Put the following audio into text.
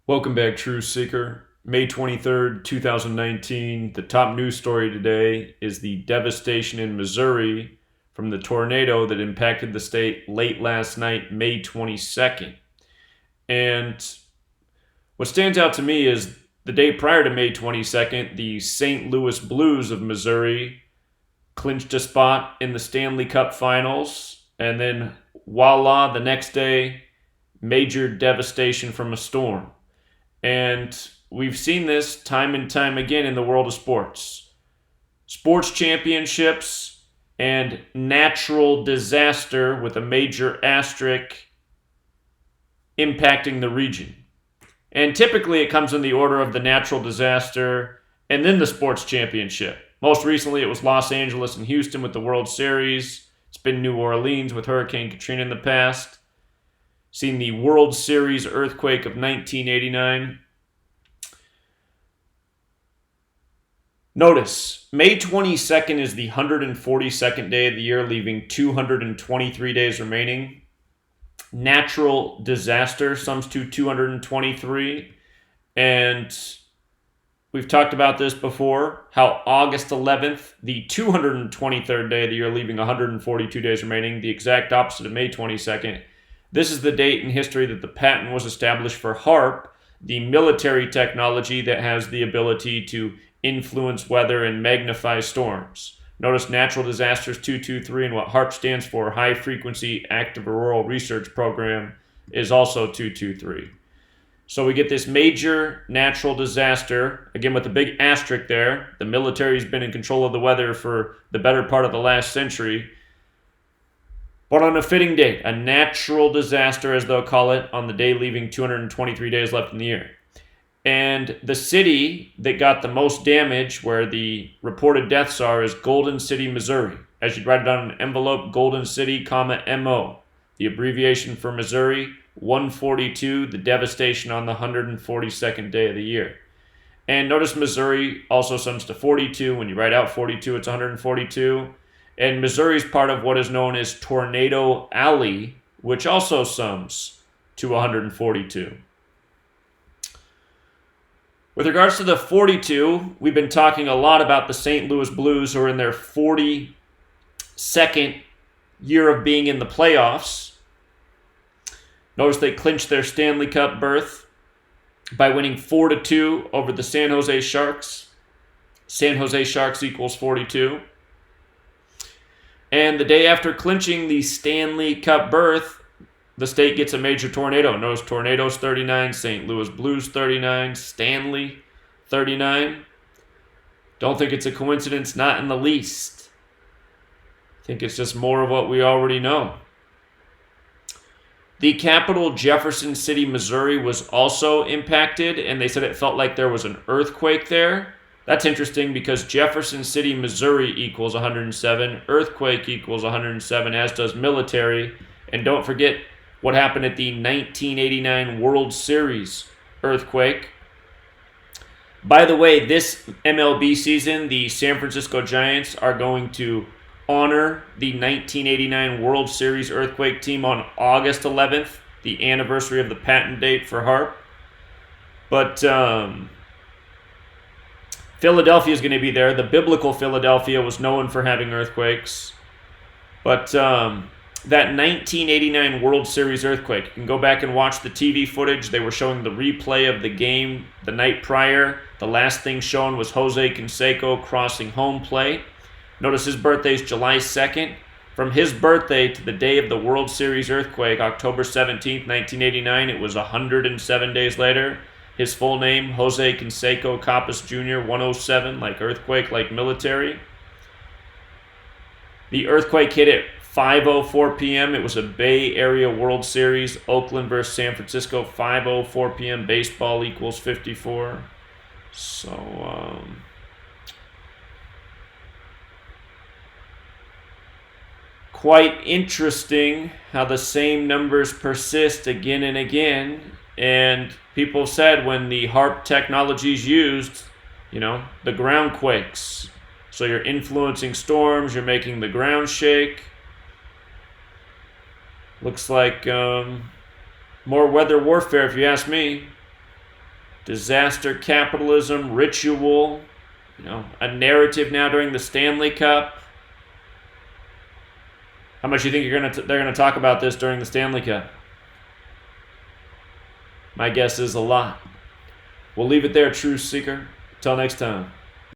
Welcome back, Truth Seeker. May 23rd, 2019. The top news story today is the devastation in Missouri from the tornado that impacted the state late last night, May 22nd. And what stands out to me is the day prior to May 22nd, the St. Louis Blues of Missouri clinched a spot in the Stanley Cup Finals. And then, voila, the next day, major devastation from a storm. And we've seen this time and time again in the world of sports. Sports championships and natural disaster with a major asterisk impacting the region. And typically it comes in the order of the natural disaster and then the sports championship. Most recently it was Los Angeles and Houston with the World Series. It's been New Orleans with Hurricane Katrina in the past. Seen the World Series earthquake of 1989. Notice, May 22nd is the 142nd day of the year, leaving 223 days remaining. Natural disaster sums to 223. And we've talked about this before, how August 11th, the 223rd day of the year, leaving 142 days remaining, the exact opposite of May 22nd. This is the date in history that the patent was established for HAARP, the military technology that has the ability to influence weather and magnify storms. Notice natural disasters 223, and what HAARP stands for, High Frequency Active Auroral Research Program, is also 223. So we get this major natural disaster, again with the big asterisk there. The military's been in control of the weather for the better part of the last century. But on a fitting date, a natural disaster, as they'll call it, on the day leaving 223 days left in the year. And the city that got the most damage, where the reported deaths are, is Golden City, Missouri. As you'd write it on an envelope, Golden City, MO. The abbreviation for Missouri, 142, the devastation on the 142nd day of the year. And notice Missouri also sums to 42. When you write out 42, it's 142. And Missouri is part of what is known as Tornado Alley, which also sums to 142. With regards to the 42, we've been talking a lot about the St. Louis Blues, who are in their 42nd year of being in the playoffs. Notice they clinched their Stanley Cup berth by winning 4-2 over the San Jose Sharks. San Jose Sharks equals 42. And the day after clinching the Stanley Cup berth, the state gets a major tornado. Notice Tornadoes 39, St. Louis Blues 39, Stanley 39. Don't think it's a coincidence, not in the least. I think it's just more of what we already know. The capital, Jefferson City, Missouri, was also impacted, and they said it felt like there was an earthquake there. That's interesting because Jefferson City, Missouri equals 107, earthquake equals 107, as does military. And don't forget what happened at the 1989 World Series earthquake. By the way, this MLB season, the San Francisco Giants are going to honor the 1989 World Series earthquake team on August 11th, the anniversary of the patent date for HAARP. But Philadelphia is going to be there. The biblical Philadelphia was known for having earthquakes. But that 1989 World Series earthquake, you can go back and watch the TV footage. They were showing the replay of the game the night prior. The last thing shown was Jose Canseco crossing home plate. Notice his birthday is July 2nd. From his birthday to the day of the World Series earthquake, October 17th, 1989, it was 107 days later. His full name, Jose Canseco Capas Jr., 107, like earthquake, like military. The earthquake hit at 5:04 p.m. It was a Bay Area World Series, Oakland versus San Francisco, 5:04 p.m. Baseball equals 54. So, quite interesting how the same numbers persist again and again. And people said when the HAARP technology is used, the ground quakes. So you're influencing storms, you're making the ground shake. Looks like more weather warfare, if you ask me. Disaster capitalism, ritual, a narrative now during the Stanley Cup. How much do you think they're gonna talk about this during the Stanley Cup? My guess is a lot. We'll leave it there, Truth Seeker. Till next time.